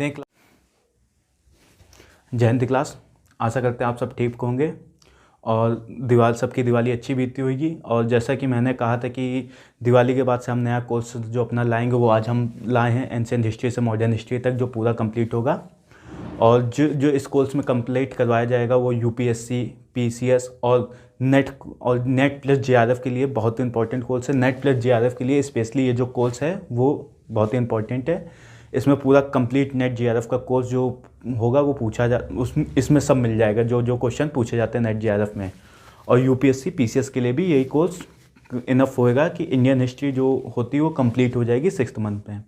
हैं जय हिंद क्लास। आशा करते हैं आप सब ठीक होंगे और सबकी दिवाली अच्छी बीती होगी। और जैसा कि मैंने कहा था कि दिवाली के बाद से हम नया कोर्स जो अपना लाएंगे वो आज हम लाए हैं एंशिएंट हिस्ट्री से मॉडर्न हिस्ट्री तक, जो पूरा कंप्लीट होगा। और जो इस कोर्स में कंप्लीट करवाया जाएगा वो यूपीएससी, पीसीएस और नेट प्लस जेआरएफ के लिए बहुत ही इंपॉर्टेंट कोर्स है। नेट प्लस जेआरएफ के लिए स्पेशली ये जो कोर्स है वो बहुत ही इंपॉर्टेंट है। इसमें पूरा कंप्लीट नेट जेआरएफ का कोर्स जो होगा वो इसमें सब मिल जाएगा, जो क्वेश्चन पूछे जाते हैं नेट जेआरएफ में। और यूपीएससी पीसीएस के लिए भी यही कोर्स इनफ होएगा कि इंडियन हिस्ट्री जो होती है वो कंप्लीट हो जाएगी 6th मंथ में।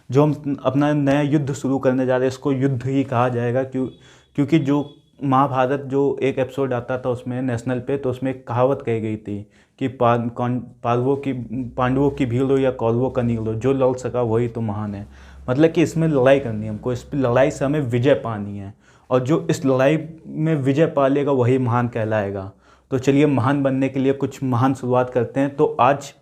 जो हम अपना नया युद्ध शुरू करने जा रहे हैं इसको युद्ध ही कहा जाएगा, क्योंकि जो महाभारत जो एक एपिसोड आता था उसमें नेशनल पे, तो उसमें एक कहावत कही गई थी कि पांडवों की भीड़ हो या कौरवों का नील हो, जो लड़ सका वही तो महान है। मतलब कि इसमें लड़ाई करनी है हमको, इस लड़ाई से हमें विजय पानी है और जो इस लड़ाई में विजय पा लेगा वही महान कहलाएगा। तो चलिए महान बनने के लिए कुछ महान शुरुआत करते हैं। तो आज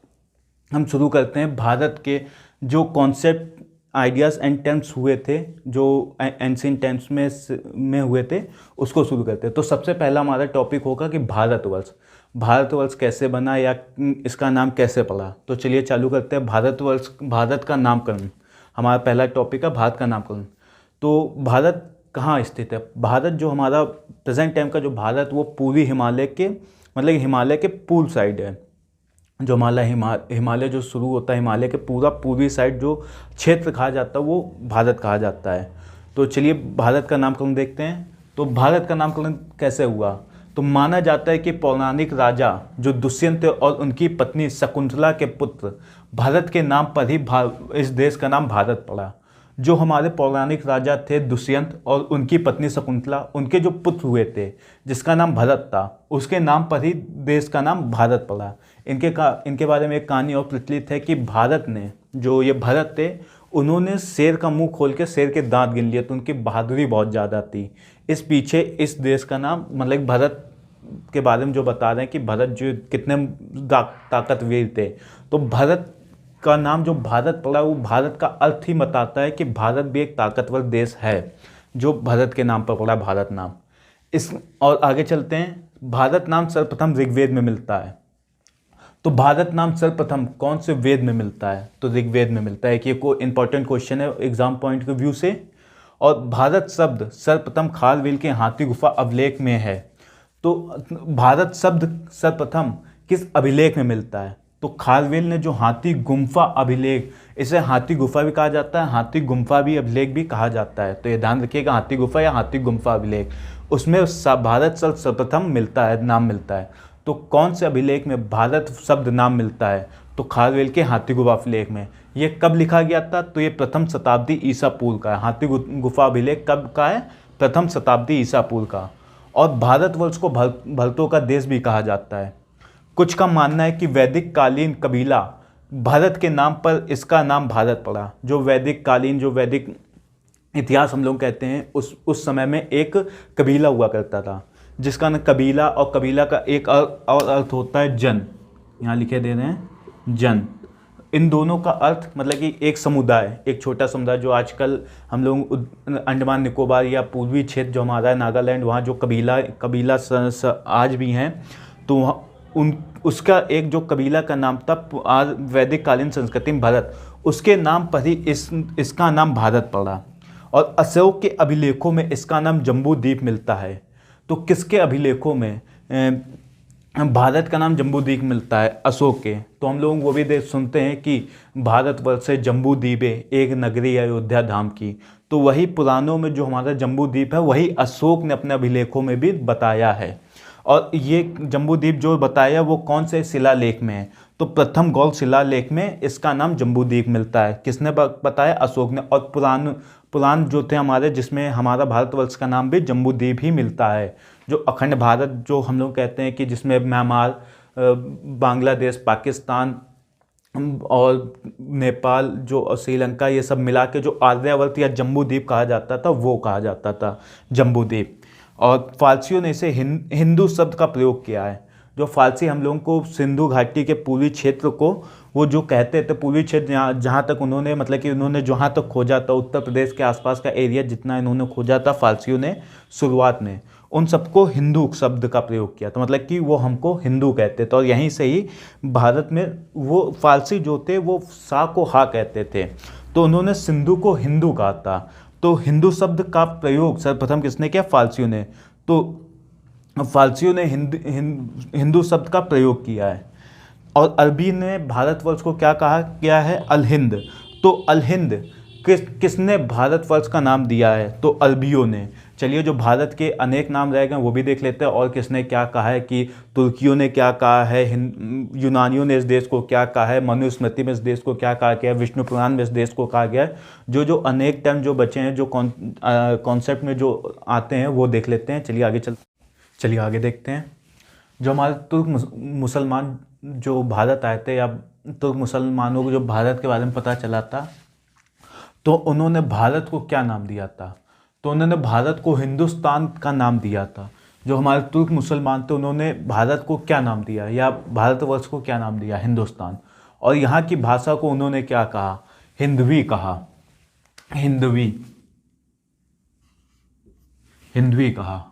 हम शुरू करते हैं भारत के जो कॉन्सेप्ट, आइडियाज़ एंड टर्म्स हुए थे, जो एंशिएंट टाइम्स में हुए थे, उसको शुरू करते हैं। तो सबसे पहला हमारा टॉपिक होगा कि भारतवर्ष। भारतवर्ष कैसे बना या इसका नाम कैसे पड़ा। तो चलिए चालू करते हैं। भारतवर्ष, भारत का नामकरण हमारा पहला टॉपिक है, भारत का नामकरण। तो भारत कहाँ स्थित है? भारत जो हमारा प्रेजेंट टाइम का जो भारत वो पूर्वी हिमालय के, मतलब हिमालय के पूर्व साइड है। जो हिमालय जो शुरू होता है, हिमालय के पूरा पूर्वी साइड जो क्षेत्र कहा जाता है वो भारत कहा जाता है। तो चलिए भारत का नामकरण देखते हैं। तो भारत का नामकरण कैसे हुआ? तो माना जाता है कि पौराणिक राजा जो दुष्यंत और उनकी पत्नी शकुंतला के पुत्र भरत के नाम पर ही इस देश का नाम भारत पड़ा। जो हमारे पौराणिक राजा थे दुष्यंत और उनकी पत्नी शकुंतला, उनके जो पुत्र हुए थे जिसका नाम भरत था, उसके नाम पर ही देश का नाम भारत पड़ा। इनके बारे में एक कहानी और प्रचलित है कि भारत ने, जो ये भरत थे, उन्होंने शेर का मुंह खोल के शेर के दांत गिन लिए, तो उनकी बहादुरी बहुत ज़्यादा थी। इस पीछे इस देश का नाम, मतलब भरत के बारे में जो बता रहे हैं कि भरत जो कितने ताकतवर थे, तो भरत का नाम जो भारत पड़ा वो भारत का अर्थ ही बताता है कि भारत भी एक ताकतवर देश है, जो भरत के नाम पर पड़ा भारत नाम। और आगे चलते हैं। भारत नाम सर्वप्रथम ऋग्वेद में मिलता है। तो भारत नाम सर्वप्रथम कौन से वेद में मिलता है? तो ऋग्वेद में मिलता है। कि कोई इंपॉर्टेंट क्वेश्चन है एग्जाम पॉइंट के व्यू से। और भारत शब्द सर्वप्रथम खारवेल के हाथी गुफा अभिलेख में है। तो भारत शब्द सर्वप्रथम किस अभिलेख में मिलता है? तो खारवेल ने जो हाथी गुम्फा अभिलेख, इसे हाथी गुफा भी कहा जाता है, हाथी गुम्फा भी अभिलेख भी कहा जाता है। तो ये ध्यान रखिएगा, हाथी गुफा या हाथी गुम्फा अभिलेख, उसमें भारत शब्द सर्वप्रथम मिलता है, नाम मिलता है। तो कौन से अभिलेख में भारत शब्द नाम मिलता है? तो खारवेल के हाथी गुफा अभिलेख में। ये कब लिखा गया था? तो ये प्रथम शताब्दी ईसा पूर्व का है। हाथी गुफा अभिलेख कब का है? प्रथम शताब्दी ईसा पूर्व का। और भारतवर्ष को भरतों का देश भी कहा जाता है। कुछ का मानना है कि वैदिक कालीन कबीला भारत के नाम पर इसका नाम भारत पड़ा। जो वैदिक कालीन, जो वैदिक इतिहास हम लोग कहते हैं, उस समय में एक कबीला हुआ करता था जिसका नाम कबीला, और कबीला का एक और अर्थ होता है जन। यहाँ लिखे दे रहे हैं जन। इन दोनों का अर्थ मतलब कि एक समुदाय, एक छोटा समुदाय। जो आजकल हम लोग अंडमान निकोबार या पूर्वी क्षेत्र जो हमारा है नागालैंड, वहाँ जो कबीला आज भी हैं, तो उसका एक जो कबीला का नाम था वैदिक कालीन संस्कृति में भरत, उसके नाम पर ही इसका नाम भारत पड़ा। और अशोक के अभिलेखों में इसका नाम जम्बू द्वीप मिलता है। तो किसके अभिलेखों में भारत का नाम जम्बू द्वीप मिलता है? अशोक के। तो हम लोग वो भी सुनते हैं कि भारतवर्ष से जम्बू द्वीपे एक नगरी अयोध्या धाम की। तो वही पुराणों में जो हमारा जम्बू द्वीप है वही अशोक ने अपने अभिलेखों में भी बताया है। और ये जम्बू द्वीप जो बताया वो कौन से शिलालेख में है? तो प्रथम गौड़ शिलालेख में इसका नाम जम्बू द्वीप मिलता है। किसने बताया? अशोक ने। और पुराण जो थे हमारे, जिसमें हमारा भारतवर्ष का नाम भी जम्बू द्वीप ही मिलता है। जो अखंड भारत जो हम लोग कहते हैं कि जिसमें म्यांमार, बांग्लादेश, पाकिस्तान और नेपाल, जो श्रीलंका, ये सब मिला के जो आर्यावर्त या जम्बू द्वीप कहा जाता था वो कहा जाता था जम्बू द्वीप। और फारसियों ने इसे हिंदू शब्द का प्रयोग किया है। जो फारसी हम लोगों को सिंधु घाटी के पूर्वी क्षेत्र को वो जो कहते थे पूर्वी क्षेत्र जहाँ तक उन्होंने मतलब कि उन्होंने जहाँ तक खोजा था उत्तर प्रदेश के आसपास का एरिया जितना इन्होंने खोजा था फारसियों ने शुरुआत में, उन सबको हिंदू शब्द का प्रयोग किया था, मतलब कि वो हमको हिंदू कहते थे। और यहीं से ही भारत में वो फारसी जो थे वो सा को हा कहते थे, तो उन्होंने सिंधु को हिंदू कहा था। तो हिंदू शब्द का प्रयोग सर्वप्रथम किसने किया? फारसियों ने। तो फारसियों ने हिंदू शब्द का प्रयोग किया है। और अरबी ने भारतवर्ष को क्या कहा गया है? अल हिंद। तो अल हिंद किसने भारतवर्ष का नाम दिया है? तो अरबियों ने। चलिए जो भारत के अनेक नाम रह गए वो भी देख लेते हैं, और किसने क्या कहा है कि तुर्कियों ने क्या कहा है, यूनानियों ने इस देश को क्या कहा है, मनुस्मृति में इस देश को क्या कहा गया है, विष्णु पुराण में इस देश को कहा गया है। जो अनेक टर्म जो बचे हैं, जो कॉन्सेप्ट में जो आते हैं वो देख लेते हैं। चलिए आगे देखते हैं। जो हमारे तुर्क मुसलमान जो भारत आए थे, या तुर्क मुसलमानों को जो भारत के बारे में पता चला था, तो उन्होंने भारत को क्या नाम दिया था? तो उन्होंने भारत को हिंदुस्तान का नाम दिया था। जो हमारे तुर्क मुसलमान थे उन्होंने भारत को क्या नाम दिया, या भारतवर्ष को क्या नाम दिया? हिंदुस्तान। और यहाँ की भाषा को उन्होंने क्या कहा? हिंदवी कहा। हिंदवी कहा।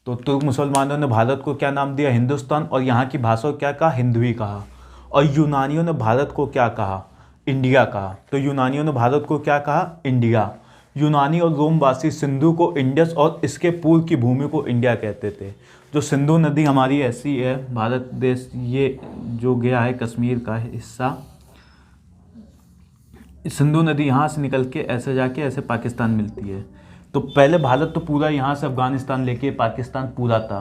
तो तुर्क मुसलमानों ने भारत को क्या नाम दिया? हिंदुस्तान। और यहाँ की भाषा को क्या कहा? हिंदवी कहा। और यूनानियों ने भारत को क्या कहा? इंडिया कहा। तो यूनानियों ने भारत को क्या कहा? इंडिया। यूनानी और रोमवासी सिंधु को इंडस और इसके पूर्व की भूमि को इंडिया कहते थे। जो सिंधु नदी हमारी ऐसी है, भारत देश ये जो गया है कश्मीर का हिस्सा, सिंधु नदी यहाँ से निकल के ऐसे जाके ऐसे पाकिस्तान मिलती है। तो पहले भारत तो पूरा यहाँ से अफगानिस्तान लेके पाकिस्तान पूरा था।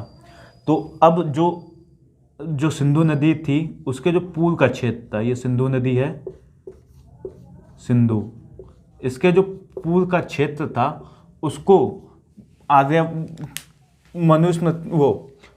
तो अब जो सिंधु नदी थी उसके जो पूर्व का क्षेत्र था, ये सिंधु नदी है, सिंधु, इसके जो पूर्व का क्षेत्र था उसको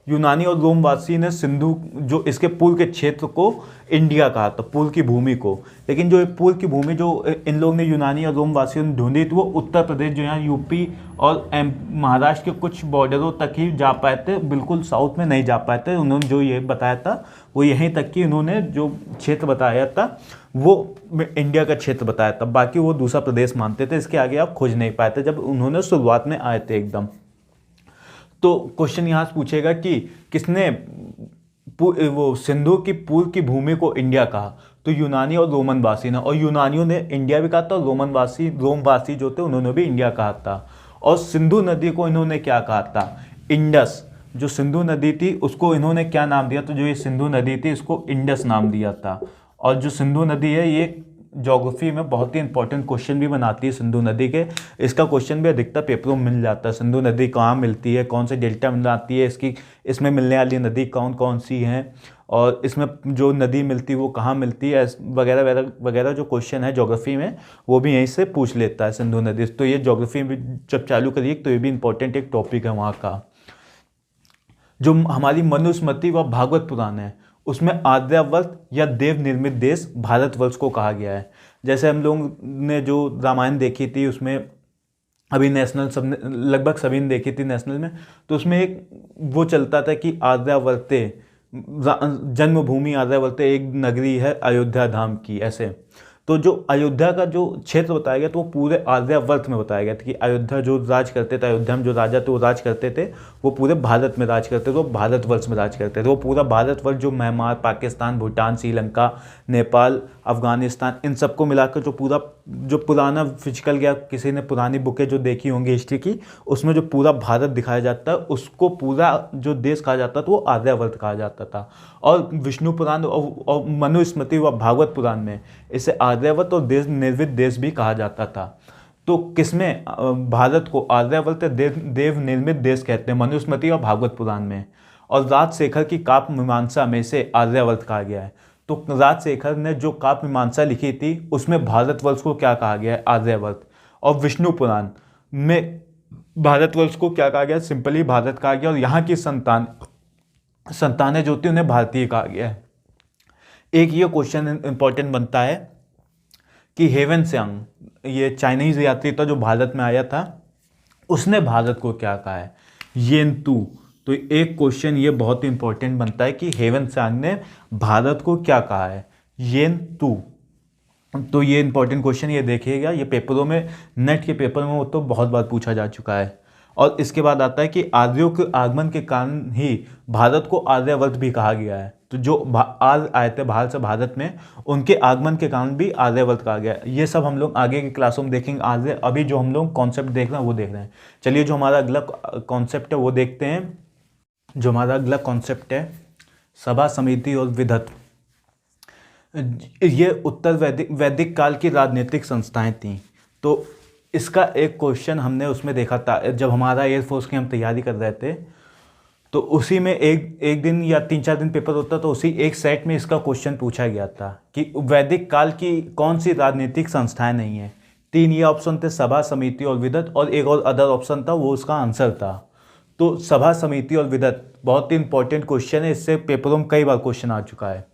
यूनानी और रोमवासी ने सिंधु जो इसके पूर्व के क्षेत्र को इंडिया कहा था, पूर्व की भूमि को। लेकिन जो पूर्व की भूमि जो इन लोगों ने यूनानी और रोमवासियों ने ढूंढी थी वो उत्तर प्रदेश, जो यहाँ यूपी और महाराष्ट्र के कुछ बॉर्डरों तक ही जा पाए थे, बिल्कुल साउथ में नहीं जा पाए थे। उन्होंने जो ये बताया था वो यहीं तक कि उन्होंने जो क्षेत्र बताया था वो इंडिया का क्षेत्र बताया था, बाकी वो दूसरा प्रदेश मानते थे। इसके आगे आप खोज नहीं पाए थे जब उन्होंने शुरुआत में आए थे एकदम। तो क्वेश्चन यहाँ से पूछेगा कि किसने वो सिंधु की पूर्व की भूमि को इंडिया कहा? तो यूनानी और रोमनवासी ने। और यूनानियों ने इंडिया भी कहा था और रोमवासी जो थे उन्होंने भी इंडिया कहा था। और सिंधु नदी को इन्होंने क्या कहा था? इंडस। जो सिंधु नदी थी उसको इन्होंने क्या नाम दिया? तो जो ये सिंधु नदी थी इसको इंडस नाम दिया था। और जो सिंधु नदी है ये ज्योग्राफी में बहुत ही इंपॉर्टेंट क्वेश्चन भी बनाती है सिंधु नदी के। इसका क्वेश्चन भी अधिकतर पेपरों में मिल जाता है। सिंधु नदी कहाँ मिलती है, कौन से डेल्टा में आती है, इसमें मिलने वाली नदी कौन कौन सी हैं, और इसमें जो नदी मिलती है वो कहाँ मिलती है, वगैरह वगैरह वगैरह जो क्वेश्चन है ज्योग्राफी में वो भी यहीं से पूछ लेता है सिंधु नदी। तो ये ज्योग्राफी भी जब चालू करिए तो ये भी इंपॉर्टेंट एक टॉपिक है वहाँ का। जो हमारी मनुस्मृति व भागवत पुराण है उसमें आर्यावर्त या देव निर्मित देश भारतवर्ष को कहा गया है। जैसे हम लोग ने जो रामायण देखी थी उसमें अभी नेशनल लगभग सभी ने देखी थी नेशनल में, तो उसमें एक वो चलता था कि आर्यावर्ते जन्मभूमि आर्यावर्ते एक नगरी है अयोध्या धाम की, ऐसे। तो जो अयोध्या का जो क्षेत्र बताया गया तो वो पूरे आर्यावर्त में बताया गया था कि अयोध्या जो राज करते थे, अयोध्या में जो राजा थे वो राज करते थे, वो पूरे भारत में राज करते थे, वो भारतवर्ष में राज करते थे। वो पूरा भारतवर्ष जो म्यांमार, पाकिस्तान, भूटान, श्रीलंका, नेपाल, अफगानिस्तान, इन सबको मिलाकर जो पुराना फिजिकल या किसी ने पुरानी बुकें जो देखी होंगी हिस्ट्री की, उसमें जो पूरा भारत दिखाया जाता है उसको पूरा जो देश कहा जाता था वो आर्यावर्त कहा जाता था। और विष्णु पुराण और मनुस्मृति व भागवत पुराण में इसे आर्यावर्त और देव निर्मित देश भी कहा जाता था। तो किसमें भारत को आर्यावर्त देव निर्मित देश कहते हैं? मनुस्मृति और भागवत पुराण में। और राजशेखर की काव्य मीमांसा में से आर्यावर्त कहा गया है। तो राजशेखर ने जो काव्य मीमांसा लिखी थी उसमें भारतवर्ष को क्या कहा गया है? आर्यावर्त। और विष्णु पुराण में भारतवर्ष को क्या कहा गया? सिंपली भारत कहा गया। और यहाँ की संतानें जो थी उन्हें भारतीय कहा गया है। एक ये क्वेश्चन इंपॉर्टेंट बनता है कि हेवन त्सांग, ये चाइनीज यात्री था जो भारत में आया था, उसने भारत को क्या कहा है? येनतू। तो एक क्वेश्चन ये बहुत ही इंपॉर्टेंट बनता है कि हेवन त्सांग ने भारत को क्या कहा है? येन तू। तो ये इंपॉर्टेंट क्वेश्चन ये देखिएगा, ये पेपरों में, नेट के पेपर में वो तो बहुत बार पूछा जा चुका है। और इसके बाद आता है कि आर्यों के आगमन के कारण ही भारत को आर्यावर्त भी कहा गया है। तो जो आर्य आए थे बाहर से भारत में, उनके आगमन के कारण भी आर्यावर्त कहा गया है। ये सब हम लोग आगे की क्लासों में देखेंगे। आर्य, अभी जो हम लोग कॉन्सेप्ट देख रहे हैं वो देख रहे हैं। चलिए जो हमारा अगला कॉन्सेप्ट है वो देखते हैं। जो हमारा अगला कॉन्सेप्ट है सभा, समिति और विधत। ये उत्तर वैदिक काल की राजनीतिक संस्थाएं थीं। तो इसका एक क्वेश्चन हमने उसमें देखा था जब हमारा एयरफोर्स की हम तैयारी कर रहे थे, तो उसी में एक दिन या 3-4 दिन पेपर होता, तो उसी एक सेट में इसका क्वेश्चन पूछा गया था कि वैदिक काल की कौन सी राजनीतिक संस्थाएं नहीं है। 3 ये ऑप्शन थे, सभा, समिति और विधत, और एक और अदर ऑप्शन था, वो उसका आंसर था। तो सभा, समिति और विधत बहुत ही इंपॉर्टेंट क्वेश्चन है, इससे पेपरों में कई बार क्वेश्चन आ चुका है।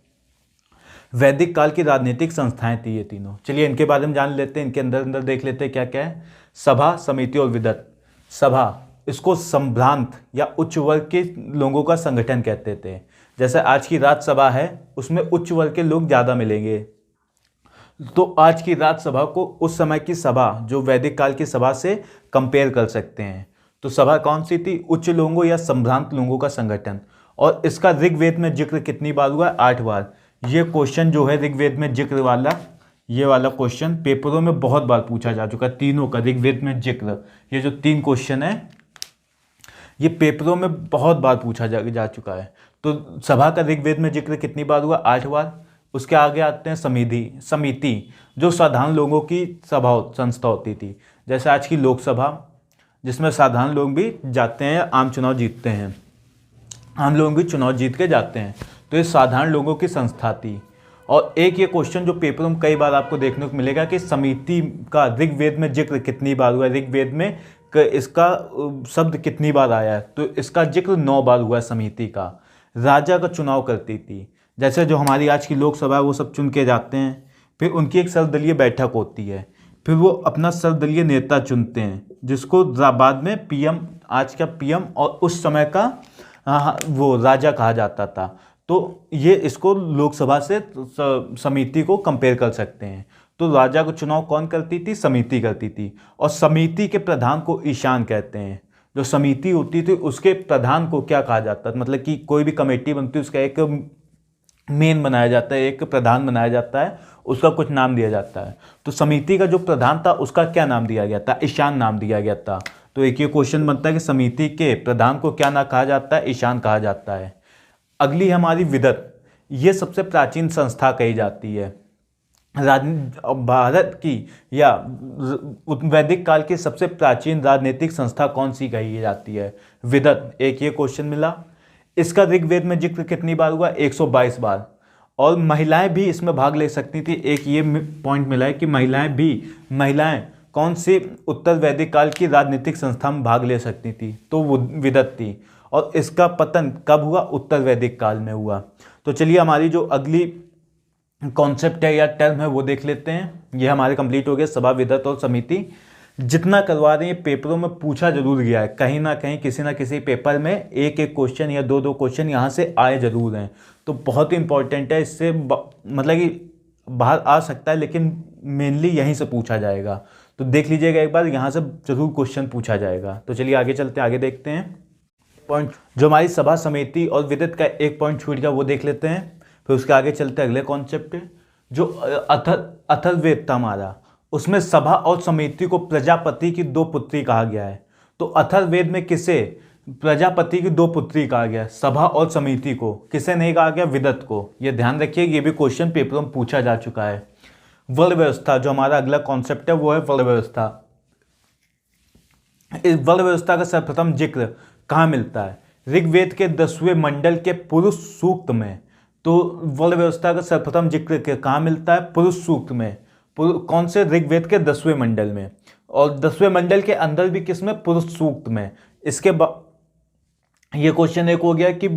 वैदिक काल की राजनीतिक संस्थाएं थी ये तीनों। चलिए इनके बारे में जान लेते हैं, इनके अंदर अंदर देख लेते हैं क्या क्या है। सभा, समिति और विधत। सभा, इसको संभ्रांत या उच्च वर्ग के लोगों का संगठन कहते थे। जैसे आज की राज्यसभा है, उसमें उच्च वर्ग के लोग ज़्यादा मिलेंगे, तो आज की राज्यसभा को उस समय की सभा, जो वैदिक काल की सभा से कंपेयर कर सकते हैं। तो सभा कौन सी थी? उच्च लोगों या संभ्रांत लोगों का संगठन। और इसका ऋग्वेद में जिक्र कितनी बार हुआ? 8 बार। ये क्वेश्चन जो है ऋग्वेद में जिक्र वाला, ये वाला क्वेश्चन पेपरों में बहुत बार पूछा जा चुका है। तीनों का ऋग्वेद में जिक्र, ये जो 3 क्वेश्चन है, ये पेपरों में बहुत बार पूछा जा चुका है। तो सभा का ऋग्वेद में जिक्र कितनी बार हुआ? 8 बार। उसके आगे आते हैं समिति, जो साधारण लोगों की सभा संस्था होती थी। जैसे आज की लोकसभा, जिसमें साधारण लोग भी जाते हैं, आम चुनाव जीतते हैं, आम लोग भी चुनाव जीत के जाते हैं। तो ये साधारण लोगों की संस्था थी। और एक ये क्वेश्चन जो पेपरों में कई बार आपको देखने को मिलेगा कि समिति का ऋग्वेद में जिक्र कितनी बार हुआ है, ऋग्वेद में इसका शब्द कितनी बार आया है। तो इसका जिक्र 9 बार हुआ है समिति का। राजा का चुनाव करती थी। जैसे जो हमारी आज की लोकसभा है, वो सब चुन के जाते हैं, फिर उनकी एक सर्वदलीय बैठक होती है, फिर वो अपना सर्वदलीय नेता चुनते हैं, जिसको बाद में पीएम, आज का पीएम और उस समय का वो राजा कहा जाता था। तो ये इसको लोकसभा से समिति को कंपेयर कर सकते हैं। तो राजा का चुनाव कौन करती थी? समिति करती थी। और समिति के प्रधान को ईशान कहते हैं। जो समिति होती थी उसके प्रधान को क्या कहा जाता है? मतलब कि कोई भी कमेटी बनती है, उसका एक मेन बनाया जाता है, एक प्रधान बनाया जाता है, उसका कुछ नाम दिया जाता है। तो समिति का जो प्रधान था उसका क्या नाम दिया गया था? ईशान नाम दिया गया था। तो एक ये क्वेश्चन बनता है कि समिति के प्रधान को क्या नाम कहा जाता है? ईशान कहा जाता है। अगली हमारी विधत। ये सबसे प्राचीन संस्था कही जाती है। भारत की या वैदिक काल की सबसे प्राचीन राजनीतिक संस्था कौन सी कही जाती है? विधत। एक ये क्वेश्चन मिला। इसका ऋग्वेद में जिक्र कितनी बार हुआ? 122 बार। और महिलाएं भी इसमें भाग ले सकती थी। एक ये पॉइंट मिला है कि महिलाएं कौन सी उत्तर वैदिक काल की राजनीतिक संस्था में भाग ले सकती थी? तो वो विधत थी। और इसका पतन कब हुआ? उत्तर वैदिक काल में हुआ। तो चलिए हमारी जो अगली कॉन्सेप्ट है या टर्म है वो देख लेते हैं। ये हमारे कंप्लीट हो गए, सभा, विधत और समिति। जितना करवा रहे हैं पेपरों में पूछा जरूर गया है, कहीं ना कहीं किसी ना किसी पेपर में एक क्वेश्चन या दो क्वेश्चन यहाँ से आए जरूर हैं। तो बहुत ही इंपॉर्टेंट है, इससे मतलब कि बाहर आ सकता है, लेकिन मेनली यहीं से पूछा जाएगा। तो देख लीजिएगा एक बार, यहाँ से जरूर क्वेश्चन पूछा जाएगा। तो चलिए आगे चलते हैं, आगे देखते हैं पॉइंट। जो हमारी सभा, समिति और विधत का एक पॉइंट छूट गया, वो देख लेते हैं। फिर उसके आगे चलते हैं अगले कॉन्सेप्ट पे। जो अथर्ववेद था हमारा, उसमें सभा और समिति को प्रजापति की 2 पुत्री कहा गया है। तो अथर्ववेद में किसे प्रजापति की 2 पुत्री कहा गया? सभा और समिति को किसे नहीं कहा गया? विधत को। ये ध्यान रखिए, ये भी क्वेश्चन पेपरों में पूछा जा चुका है। वर्ण व्यवस्था, जो हमारा अगला कॉन्सेप्ट है वो है वर्ण व्यवस्था। इस वर्ण व्यवस्था का सर्वप्रथम जिक्र कहाँ मिलता है? ऋग्वेद के 10वें मंडल के पुरुष सूक्त में। तो वर्ण व्यवस्था का सर्वप्रथम जिक्र कहाँ मिलता है? पुरुष सूक्त में। कौन से? ऋग्वेद के 10वें मंडल में। और 10वें मंडल के अंदर भी किस में? पुरुष सूक्त में। इसके बाद ये क्वेश्चन एक हो गया कि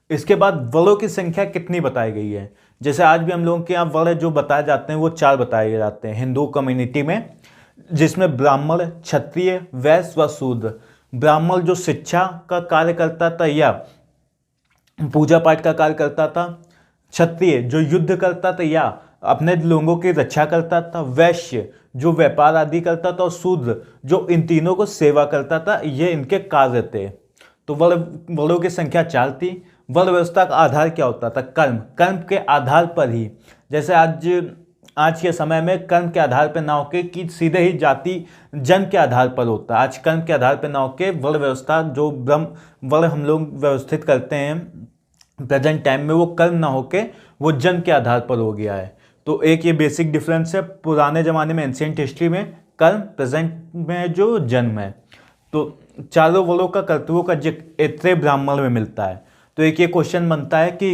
इसके बाद वर्णों की संख्या कितनी बताई गई है? जैसे आज भी हम लोगों के यहाँ वर्ण जो बताए जाते हैं वो 4 बताए जाते हैं हिंदू कम्युनिटी में, जिसमें ब्राह्मण, क्षत्रिय, वैश्य व शूद्र। ब्राह्मण जो शिक्षा का कार्य करता था या पूजा पाठ का कार्य करता था, क्षत्रिय जो युद्ध करता था या अपने लोगों की रक्षा करता था, वैश्य जो व्यापार आदि करता था, और शूद्र जो इन तीनों को सेवा करता था। ये इनके कार्य थे। तो वर्णों की संख्या 4 थी। वर्ण व्यवस्था का आधार क्या होता था? कर्म। कर्म के आधार पर ही, जैसे आज के समय में कर्म के आधार पर ना होके कि सीधे ही जाति जन के आधार पर होता है। आज कर्म के आधार पर ना होके वर्ण व्यवस्था जो ब्रह्म वर्ण हम लोग व्यवस्थित करते हैं प्रेजेंट टाइम में, वो कर्म ना होके वो जन के आधार पर हो गया है। तो एक ये बेसिक डिफरेंस है पुराने ज़माने में एंशिएंट हिस्ट्री में कर्म, प्रेजेंट में जो जन्म है। तो चारों वर्णों का कर्तव्यों का जिक्र ऐत्रेय ब्राह्मण में मिलता है। तो एक ये क्वेश्चन बनता है कि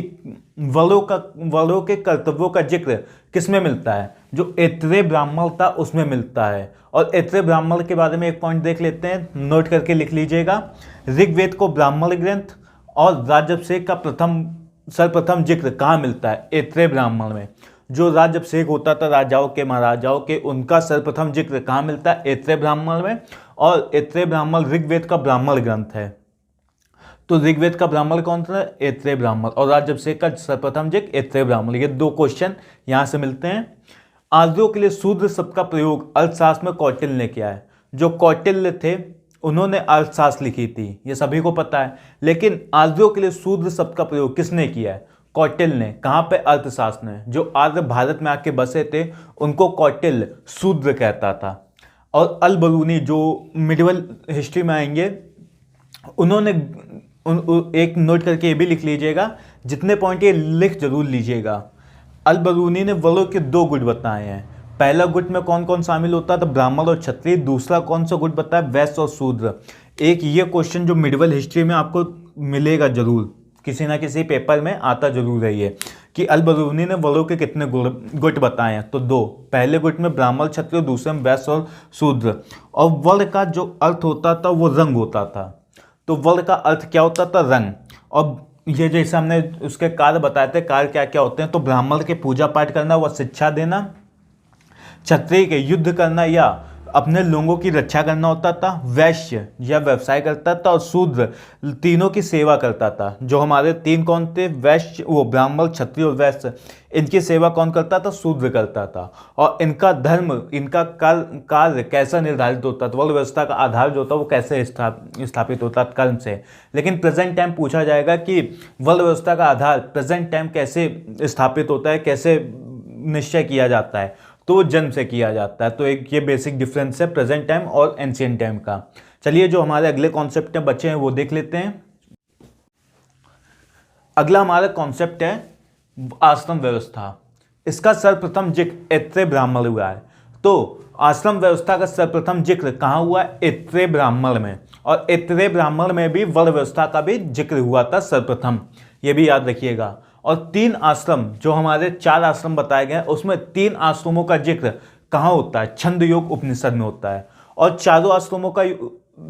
वर्णों के कर्तव्यों का जिक्र किस में मिलता है? जो ऐत्रेय ब्राह्मण था उसमें मिलता है। और ऐत्रेय ब्राह्मण के बारे में एक पॉइंट देख लेते हैं, नोट करके लिख लीजिएगा। ऋग्वेद को ब्राह्मण ग्रंथ और राजभिषेक का सर्वप्रथम जिक्र कहाँ मिलता है? ऐत्रेय ब्राह्मण में। जो राजभिषेक होता था राजाओं के महाराजाओं के, उनका सर्वप्रथम जिक्र कहाँ मिलता है? ऐत्रेय ब्राह्मण में। और ऐत्रेय ब्राह्मण ऋग्वेद का ब्राह्मण ग्रंथ है। तो ऋग्वेद का ब्राह्मण कौन सा? ऐत्रेय ब्राह्मण। और राजभिषेक का सर्वप्रथम जिक्र ऐत्रेय ब्राह्मण। ये 2 क्वेश्चन यहाँ से मिलते हैं। आर्यों के लिए शूद्र शब्द का प्रयोग अर्थशास्त्र में कौटिल्य ने किया है। जो कौटिल्य थे उन्होंने अर्थशास्त्र लिखी थी, ये सभी को पता है। लेकिन आर्यों के लिए शूद्र शब्द का प्रयोग किसने किया है? कौटिल्य ने। कहाँ पे? अर्थशास्त्र में। जो आर्य भारत में आके बसे थे उनको कौटिल्य शूद्र कहता था। और अल बरूनी जो मिडिवल हिस्ट्री में आएंगे, उन्होंने एक नोट करके ये भी लिख लीजिएगा, जितने पॉइंट ये लिख जरूर लीजिएगा। अल बरूनी ने वर्णों के 2 गुट बताए हैं। पहला गुट में कौन कौन शामिल होता था? ब्राह्मण और क्षत्रिय। दूसरा कौन सा गुट बताया? वैश्य और शूद्र। एक ये क्वेश्चन जो मिडिवल हिस्ट्री में आपको मिलेगा जरूर, किसी ना किसी पेपर में आता जरूर है ये, कि अल बरूनी ने वर्णों के कितने गुट बताए हैं? तो 2। पहले गुट में ब्राह्मण क्षत्रिय, दूसरे में वैश्य और शूद्र। और वर्ण का जो अर्थ होता था वो रंग होता था। तो वर्ण का अर्थ क्या होता था? रंग। और ये जैसे हमने उसके कार्य बताए थे, कार्य क्या क्या होते हैं, तो ब्राह्मण के पूजा पाठ करना व शिक्षा देना, क्षत्रिय के युद्ध करना या अपने लोगों की रक्षा करना होता था, वैश्य या व्यवसाय करता था, और शूद्र तीनों की सेवा करता था। जो हमारे 3 कौन थे? वैश्य, वो ब्राह्मण, क्षत्रिय और वैश्य। इनकी सेवा कौन करता था? शूद्र करता था। और इनका धर्म, इनका कार्य कैसा निर्धारित होता था? वर्ण व्यवस्था का आधार जो होता है वो कैसे स्थापित होता? कर्म से। लेकिन प्रेजेंट टाइम पूछा जाएगा कि वर्ण व्यवस्था का आधार प्रेजेंट टाइम कैसे स्थापित होता है, कैसे निश्चय किया जाता है? तो जन्म से किया जाता है। तो एक ये बेसिक डिफरेंस है प्रेजेंट टाइम और एंशिएंट टाइम का। चलिए जो हमारे अगले कॉन्सेप्ट में बचे हैं वो देख लेते हैं। अगला हमारा कॉन्सेप्ट है आश्रम व्यवस्था। इसका सर्वप्रथम जिक्र ऐत्रेय ब्राह्मण हुआ है। तो आश्रम व्यवस्था का सर्वप्रथम जिक्र कहाँ हुआ है? ऐत्रेय ब्राह्मण में। और ऐत्रेय ब्राह्मण में भी वर्ण व्यवस्था का भी जिक्र हुआ था सर्वप्रथम, ये भी याद रखिएगा। और 3 आश्रम, जो हमारे 4 आश्रम बताए गए हैं, उसमें 3 आश्रमों का जिक्र कहाँ होता है? छंद योग उपनिषद में होता है। और चारों आश्रमों का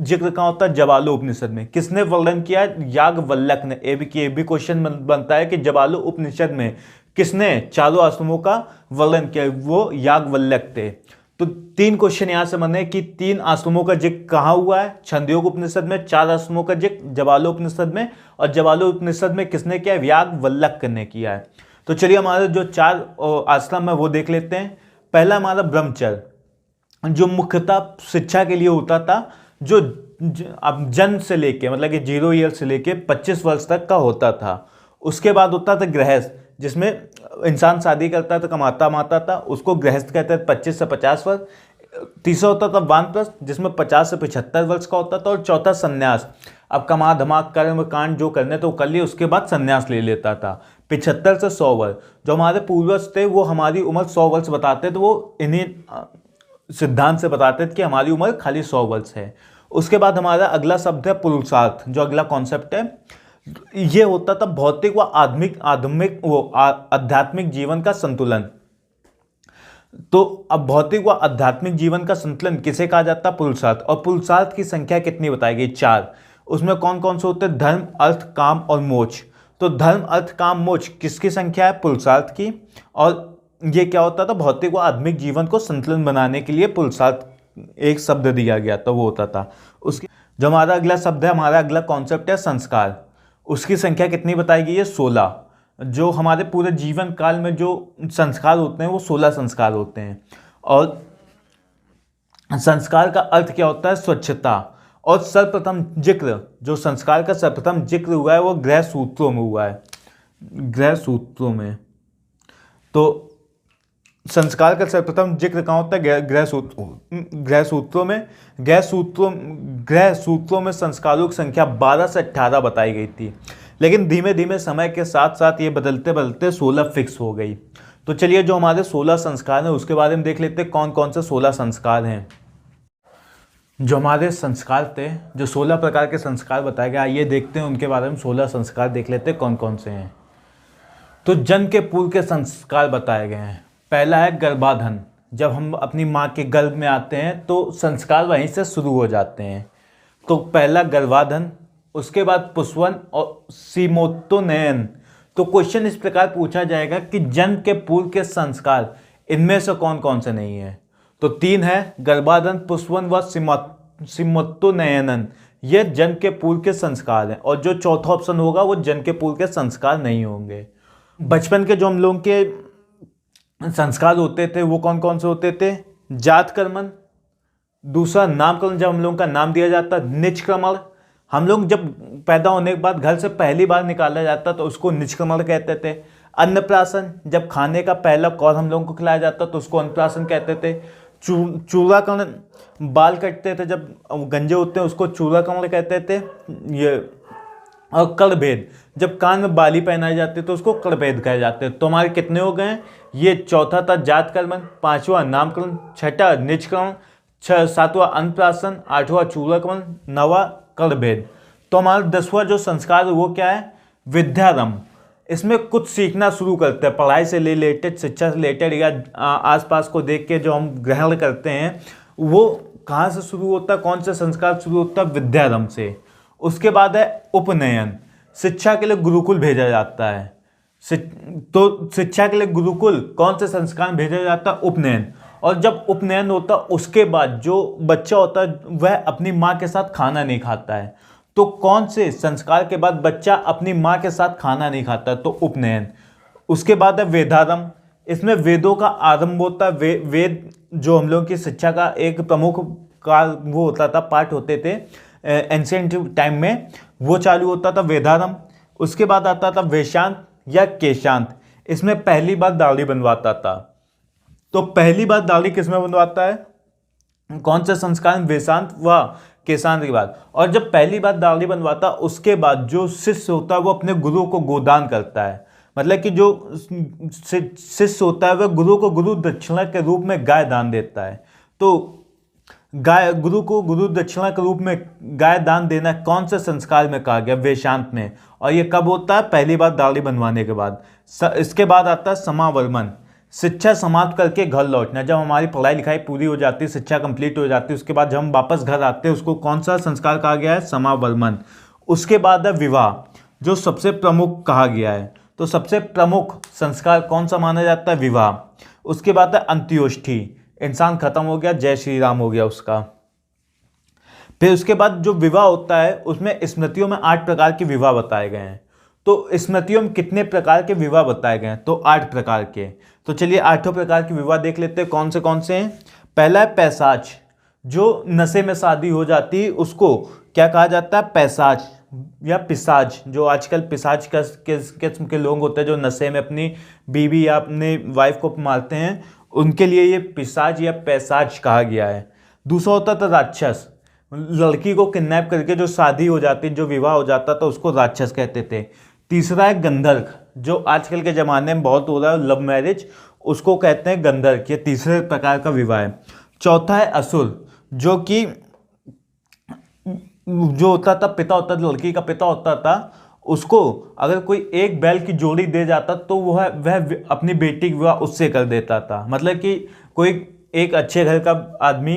जिक्र कहाँ होता है? जवालो उपनिषद में। किसने वर्णन किया है? याज्ञवल्क्य ने। ये भी क्वेश्चन बनता है कि जवालो उपनिषद में किसने चारों आश्रमों का वर्णन किया? वो याज्ञवल्क्य थे। तो 3 क्वेश्चन यहाँ से बने कि 3 आश्रमों का जिक्र कहाँ हुआ है? छंदयोग उपनिषद में। 4 आश्रमों का जिक्र जवालो उपनिषद में। और जवालो उपनिषद में किसने किया? याज्ञवल्क्य ने किया है। तो चलिए हमारे जो 4 आश्रम है वो देख लेते हैं। पहला हमारा ब्रह्मचर्य, जो मुख्यतः शिक्षा के लिए होता था, जो अब जन्म से लेके मतलब कि 0 ईयर से लेके 25 वर्ष तक का होता था। उसके बाद होता था गृहस्थ, जिसमें इंसान शादी करता था, कमाता माता था, उसको गृहस्थ कहते थे, 25 से 50 वर्ष। तीसरा होता था वानप्रस्थ, जिसमें 50 से 75 वर्ष का होता था। और चौथा संन्यास, अब कमा धमाक कर्म कांड जो करने तो कर लिए, उसके बाद संन्यास ले लेता था। 75 से 100 वर्ष। जो हमारे पूर्वज थे वो हमारी उम्र 100 वर्ष बताते थे, वो इन्हीं सिद्धांत से बताते थे कि हमारी उम्र खाली 100 वर्ष है। उसके बाद हमारा अगला शब्द है पुरुषार्थ, जो अगला कॉन्सेप्ट है। ये होता था भौतिक व आध्यात्मिक जीवन का संतुलन। तो अब भौतिक व आध्यात्मिक जीवन का संतुलन किसे कहा जाता है? पुरुषार्थ। और पुरुषार्थ की संख्या कितनी बताई गई? 4। उसमें कौन कौन से होते हैं? धर्म, अर्थ, काम और मोक्ष। तो धर्म, अर्थ, काम, मोक्ष किसकी संख्या है? पुरुषार्थ की। और ये क्या होता था? भौतिक व आध्यात्मिक जीवन को संतुलन बनाने के लिए पुरुषार्थ एक शब्द दिया गया था, वो होता था। उसके जो हमारा अगला शब्द है, हमारा अगला कॉन्सेप्ट है संस्कार। उसकी संख्या कितनी बताई गई है? 16। जो हमारे पूरे जीवन काल में जो संस्कार होते हैं वो 16 संस्कार होते हैं। और संस्कार का अर्थ क्या होता है? स्वच्छता। और सर्वप्रथम जिक्र, जो संस्कार का सर्वप्रथम जिक्र हुआ है वो गृह सूत्रों में हुआ है, गृह सूत्रों में। तो संस्कार का सर्वप्रथम जिक्र कहाँ होता है? गृह सूत्रों में। गृह सूत्रों में संस्कारों की संख्या 12 से 18 बताई गई थी, लेकिन धीमे धीमे समय के साथ साथ ये बदलते बदलते 16 फिक्स हो गई। तो चलिए जो हमारे 16 संस्कार हैं उसके बारे में देख लेते हैं कौन कौन से 16 संस्कार हैं। जो हमारे संस्कार थे, जो 16 प्रकार के संस्कार बताए गए, आइए देखते हैं उनके बारे में। 16 संस्कार देख लेते हैं कौन कौन से हैं। तो जन्म के पूर्व के संस्कार बताए गए हैं। पहला है गर्भाधान। जब हम अपनी माँ के गर्भ में आते हैं तो संस्कार वहीं से शुरू हो जाते हैं। तो पहला गर्भाधान, उसके बाद पुष्वन और सीमोत्तोनयन। तो क्वेश्चन इस प्रकार पूछा जाएगा कि जन्म के पूर्व के संस्कार इनमें से कौन कौन से नहीं है? तो 3 है, गर्भाधान, पुष्वन व सीमोत्तोनयन। ये जन्म के पूर्व के संस्कार हैं। और जो चौथा ऑप्शन होगा वो जन्म के पूर्व के संस्कार नहीं होंगे। बचपन के जो हम लोगों के संस्कार होते थे वो कौन कौन से होते थे? जातकर्मण। दूसरा नामकरण, जब हम लोगों का नाम दिया जाता। निजक्रमण, हम लोग जब पैदा होने के बाद घर से पहली बार निकाला जाता तो उसको निजक्रमण कहते थे। अन्नप्राशन, जब खाने का पहला कौर हम लोगों को खिलाया जाता तो उसको अन्नप्राशन कहते थे। चूड़ाकरण, बाल कटते थे जब गंजे होते हैं उसको चूड़ाकरण कहते थे। ये और कड़भेद, जब कान में बाली पहनाई जाती है तो उसको कड़भेद कहे जाते हैं। तो हमारे कितने हो गए? ये चौथा था जातकर्मण, पांचवा नामकरण, छठा निजकरण, सातवां अन्नप्राशन, आठवां चूड़ाकरण, नवा कड़भेद। तो हमारा 10वां जो संस्कार वो क्या है? विद्यारंभ। इसमें कुछ सीखना शुरू करते हैं, पढ़ाई से रिलेटेड, शिक्षा से रिलेटेड, या आसपास को देख के जो हम ग्रहण करते हैं वो कहाँ से शुरू होता है? कौन से संस्कार शुरू होता है? विद्यारंभ से। उसके बाद है उपनयन। शिक्षा के लिए गुरुकुल भेजा जाता है। तो शिक्षा के लिए गुरुकुल कौन से संस्कार में भेजा जाता है? उपनयन। और जब उपनयन होता है उसके बाद जो बच्चा होता है वह अपनी माँ के साथ खाना नहीं खाता है। तो कौन से संस्कार के बाद बच्चा अपनी माँ के साथ खाना नहीं खाता है? तो उपनयन। उसके बाद है वेदारंभ। इसमें वेदों का आरंभ होता है। वेद जो हम लोगों की शिक्षा का एक प्रमुख काल वो होता था, पार्ट होते थे एंशिएंट टाइम में, वो चालू होता था वेदारंभ। उसके बाद आता था वेशांत या केशांत। इसमें पहली बार दाढ़ी बनवाता था। तो पहली बार दाढ़ी किसमें बनवाता है? कौन से संस्कार में? वेशांत व केशांत के बाद। और जब पहली बार दाढ़ी बनवाता उसके बाद जो शिष्य होता है वो अपने गुरु को गोदान करता है। मतलब कि जो शिष्य होता है वह गुरु को गुरु दक्षिणा के रूप में गाय दान देता है। तो गाय, गुरु को गुरु दक्षिणा के रूप में गाय दान देना कौन से संस्कार में कहा गया? वेशांत में। और ये कब होता है? पहली बार दाढ़ी बनवाने के बाद। इसके बाद आता है समावर्मन। शिक्षा समाप्त करके घर लौटना। जब हमारी पढ़ाई लिखाई पूरी हो जाती है, शिक्षा कंप्लीट हो जाती है, उसके बाद जब हम वापस घर आते हैं उसको कौन सा संस्कार कहा गया है? समावर्मन। उसके बाद है विवाह, जो सबसे प्रमुख कहा गया है। तो सबसे प्रमुख संस्कार कौन सा माना जाता है? विवाह। उसके बाद है अंत्योष्ठी, इंसान खत्म हो गया, जय श्री राम हो गया उसका। फिर उसके बाद जो विवाह होता है उसमें स्मृतियों में 8 प्रकार के विवाह बताए गए हैं। तो स्मृतियों में कितने प्रकार के विवाह बताए गए हैं? तो 8 प्रकार के। तो चलिए 8 प्रकार के विवाह देख लेते हैं कौन से हैं। पहला है पैशाच, जो नशे में शादी हो जाती है उसको क्या कहा जाता है? पैशाच या पिशाच। जो आजकल पिशाच किस्म के लोग होते हैं जो नशे में अपनी बीवी या अपने वाइफ को मारते हैं, उनके लिए ये पिशाच या पैशाच कहा गया है। दूसरा होता था राक्षस, लड़की को किडनैप करके जो शादी हो जाती, जो विवाह हो जाता था उसको राक्षस कहते थे। तीसरा है गंधर्व, जो आजकल के ज़माने में बहुत हो रहा है, लव मैरिज, उसको कहते हैं गंधर्व। ये तीसरे प्रकार का विवाह है। चौथा है असुर, जो कि जो होता था पिता होता था, लड़की का पिता होता था, उसको अगर कोई एक बैल की जोड़ी दे जाता तो वह अपनी बेटी की विवाह उससे कर देता था। मतलब कि कोई एक अच्छे घर का आदमी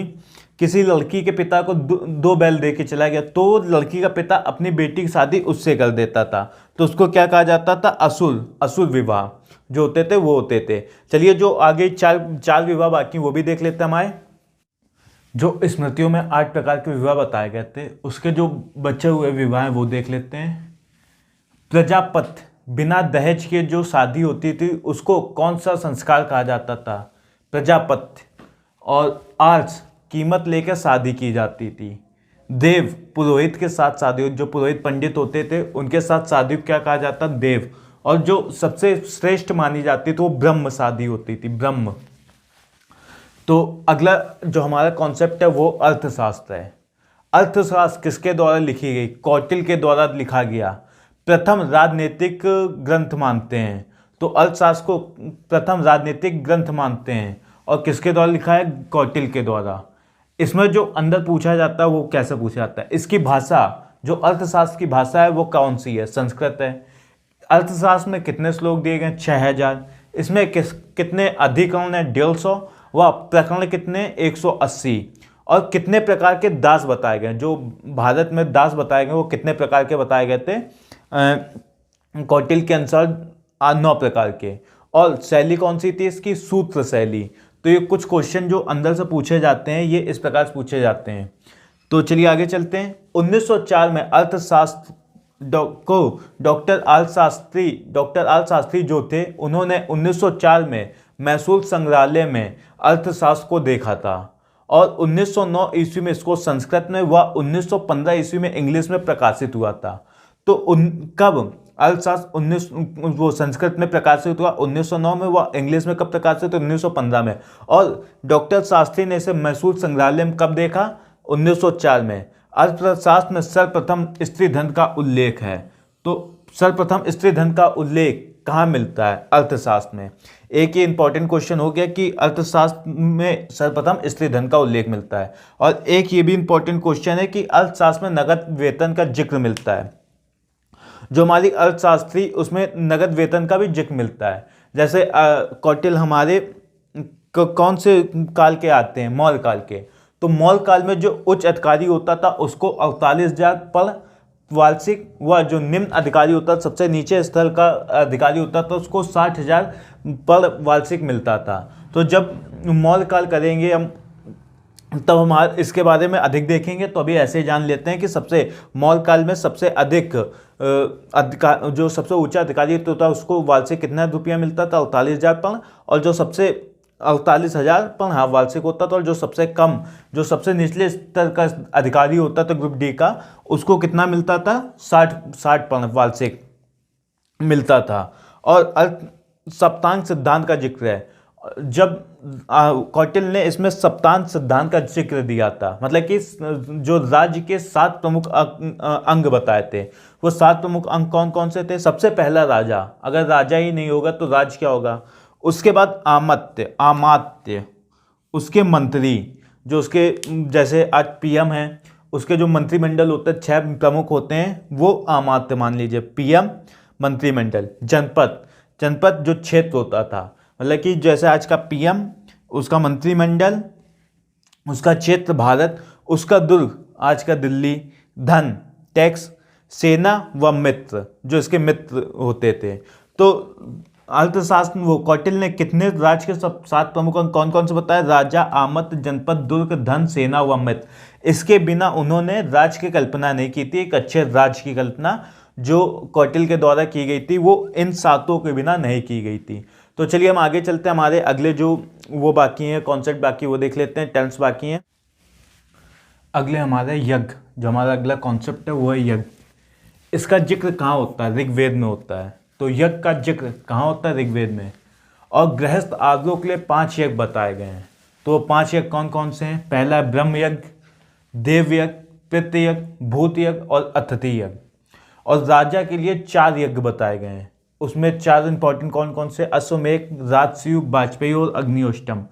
किसी लड़की के पिता को 2 बैल दे के चला गया तो लड़की का पिता अपनी बेटी की शादी उससे कर देता था। तो उसको क्या कहा जाता था? असुर विवाह जो होते थे वो होते थे। चलिए जो आगे चार विवाह बाकी वो भी देख लेते हैं। हमारे जो स्मृतियों में 8 प्रकार के विवाह बताए गए थे उसके जो बचे हुए विवाह हैं वो देख लेते हैं। प्रजापत्य बिना दहेज के जो शादी होती थी उसको कौन सा संस्कार कहा जाता था? प्रजापत्य। और आर्स, कीमत लेकर शादी की जाती थी। देव, पुरोहित के साथ शादी, जो पुरोहित पंडित होते थे उनके साथ शादी को क्या कहा जाता? देव। और जो सबसे श्रेष्ठ मानी जाती थी वो ब्रह्म शादी होती थी, ब्रह्म। तो अगला जो हमारा कॉन्सेप्ट है वो अर्थशास्त्र है। अर्थशास्त्र किसके द्वारा लिखी गई? कौटिल्य के द्वारा लिखा गया। प्रथम राजनीतिक ग्रंथ मानते हैं, तो अर्थशास्त्र को प्रथम राजनीतिक ग्रंथ मानते हैं। और किसके द्वारा लिखा है? कौटिल्य के द्वारा। इसमें जो अंदर पूछा जाता है वो कैसे पूछा जाता है? इसकी भाषा, जो अर्थशास्त्र की भाषा है वो कौन सी है? संस्कृत है। अर्थशास्त्र में कितने श्लोक दिए गए? 6000। इसमें कितने अधिकरण है? 150। व प्रकरण कितने? 180। और कितने प्रकार के दास बताए गए? जो भारत में दास बताए गए वो कितने प्रकार के बताए गए थे? कौटिल्य के अनुसार 9 प्रकार के। और शैली कौन सी थी इसकी? सूत्र शैली। तो ये कुछ क्वेश्चन जो अंदर से पूछे जाते हैं ये इस प्रकार से पूछे जाते हैं। तो चलिए आगे चलते हैं। 1904 में अर्थशास्त्र को डॉक्टर आल शास्त्री जो थे उन्होंने 1904 में मैसूर संग्रहालय में अर्थशास्त्र को देखा था। और 1909 ईस्वी में इसको संस्कृत में व 1915 ईस्वी में इंग्लिश में प्रकाशित हुआ था। तो कब अर्थशास्त्र वो संस्कृत में प्रकाशित हुआ? 1909 में। वह इंग्लिश में कब प्रकाशित? 1915 में। और डॉक्टर शास्त्री ने इसे मैसूर संग्रहालय में कब देखा? 1904 में। अर्थशास्त्र में सर्वप्रथम स्त्री धन का उल्लेख है। तो सर्वप्रथम स्त्री धन का उल्लेख कहाँ मिलता है? अर्थशास्त्र में। एक ही इंपॉर्टेंट क्वेश्चन हो गया कि अर्थशास्त्र में सर्वप्रथम स्त्री धन का उल्लेख मिलता है। और एक ये भी इंपॉर्टेंट क्वेश्चन है कि अर्थशास्त्र में नगद वेतन का जिक्र मिलता है। जो हमारी अर्थशास्त्री उसमें नगद वेतन का भी जिक्र मिलता है। जैसे कौटिल्य हमारे कौन से काल के आते हैं? मौर्य काल के। तो मौर्य काल में जो उच्च अधिकारी होता था उसको 48,000 पर वार्षिक, व जो निम्न अधिकारी होता था, सबसे नीचे स्तर का अधिकारी होता था, उसको 60,000 पर वार्षिक मिलता था। तो जब मौर्य काल करेंगे हम तब हम इसके बारे में अधिक देखेंगे। तो अभी ऐसे ही जान लेते हैं कि सबसे मौर्य काल में सबसे अधिक जो सबसे ऊंचा अधिकारी होता उसको वार्षिक कितना रुपया मिलता था? 48,000 पर। और जो सबसे 48,000 पर हाँ वार्षिक होता था। और जो सबसे कम, जो सबसे निचले स्तर का अधिकारी होता था ग्रुप डी का, उसको कितना मिलता था? 60 पर वार्षिक मिलता था। और सप्तांक सिद्धांत का जिक्र है। जब कौटिल्य ने इसमें सप्तांक सिद्धांत का जिक्र दिया था, मतलब कि जो राज्य के 7 प्रमुख अंग बताए थे, वो 7 प्रमुख अंग कौन कौन से थे? सबसे पहला राजा, अगर राजा ही नहीं होगा तो राज्य क्या होगा? उसके बाद अमात्य, उसके मंत्री, जो उसके जैसे आज पीएम है, उसके जो मंत्रिमंडल होते हैं 6 प्रमुख होते हैं, वो अमात्य मान लीजिए, पीएम, मंत्रिमंडल। जनपद जो क्षेत्र होता था, मतलब कि जैसे आज का पीएम, उसका मंत्रिमंडल, उसका क्षेत्र भारत, उसका दुर्ग आज का दिल्ली, धन, टैक्स, सेना व मित्र, जो इसके मित्र होते थे। तो अर्थशास्त्र वो कौटिल्य ने कितने राज्य के 7 प्रमुख अंग कौन कौन से बताए? राजा, आमत, जनपद, दुर्ग, धन, सेना व मित्र। इसके बिना उन्होंने राज्य की कल्पना नहीं की थी। एक अच्छे राज्य की कल्पना जो कौटिल्य के द्वारा की गई थी वो इन 7 के बिना नहीं की गई थी। तो चलिए हम आगे चलते हैं। हमारे अगले जो वो बाकी हैं, कॉन्सेप्ट बाकी वो देख लेते हैं, टर्म्स बाकी हैं। अगले हमारा यज्ञ, जो हमारा अगला कॉन्सेप्ट है वो है यज्ञ। इसका जिक्र कहाँ होता है? ऋग्वेद में होता है। तो यज्ञ का जिक्र कहाँ होता है? ऋग्वेद में। और गृहस्थ आदमियों के लिए 5 यज्ञ बताए गए हैं। तो 5 यज्ञ कौन कौन से हैं? पहला है ब्रह्म यज्ञ, देव यज्ञ, पितृ यज्ञ, भूत यज्ञ और अतिथि यज्ञ। और राजा के लिए 4 यज्ञ बताए गए हैं। उसमें 4 इंपॉर्टेंट कौन कौन से? अश्वमेध, राजसूय, वाजपेयी और अग्निहोत्रम।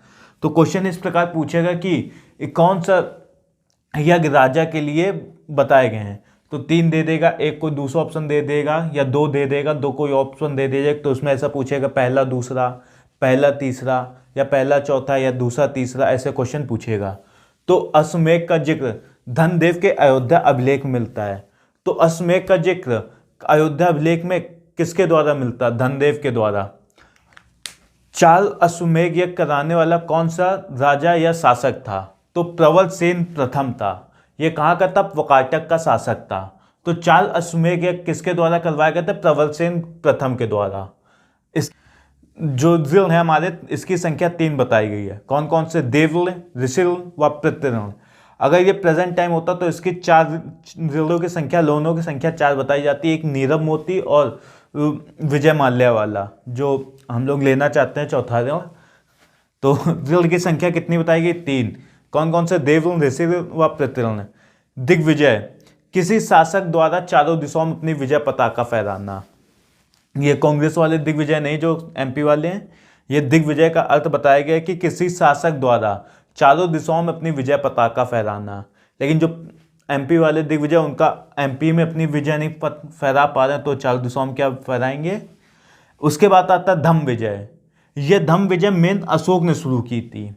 तो क्वेश्चन इस प्रकार पूछेगा कि कौन सा यज्ञ राजा के लिए बताए गए हैं। तो 3 दे देगा, एक कोई दूसरा ऑप्शन दे देगा, या 2 दे देगा, 2 कोई ऑप्शन दे देगा। तो उसमें ऐसा पूछेगा पहला दूसरा, पहला तीसरा, या पहला चौथा, या दूसरा तीसरा, ऐसे क्वेश्चन पूछेगा। तो अश्वमेध का जिक्र धनदेव के अयोध्या अभिलेख में मिलता है। तो अश्वमेध का जिक्र अयोध्या अभिलेख में किसके द्वारा मिलता है? धनदेव के द्वारा। 4 अश्वमेध यज्ञ कराने वाला कौन सा राजा या शासक था? तो प्रबल सेन प्रथम था। ये कहाँ का था? वाकाटक का शासक था। तो चार अश्वमेध यज्ञ किसके द्वारा करवाए गए थे? प्रबलसेन प्रथम के द्वारा। इस जो जिल है हमारे, इसकी संख्या 3 बताई गई है। कौन कौन से? देवल, ऋषिल व प्रत्यरण। अगर ये प्रेजेंट टाइम होता तो इसकी 4 जिलों की संख्या, लोनों की संख्या 4 बताई जाती है। एक नीरव मोती और विजय माल्या वाला जो हम लोग लेना चाहते हैं चौथा ऋण। तो जिल की संख्या कितनी बताई गई? 3। कौन कौन से? देवल, ऋषिल व प्रत्यरण। दिग्विजय, किसी शासक द्वारा चारों दिशाओं में अपनी विजय पताका फहराना। ये कांग्रेस वाले दिग्विजय नहीं जो एमपी वाले हैं, ये दिग्विजय का अर्थ बताया गया कि किसी शासक द्वारा चारों दिशाओं में अपनी विजय पताका फहराना। लेकिन जो एमपी वाले दिग्विजय, उनका एमपी में अपनी विजय नहीं फहरा पा रहे हैं, तो चारों दिशाओं में क्या फहराएंगे? उसके बाद आता है धम्म विजय। ये धम्म विजय मेन अशोक ने शुरू की थी।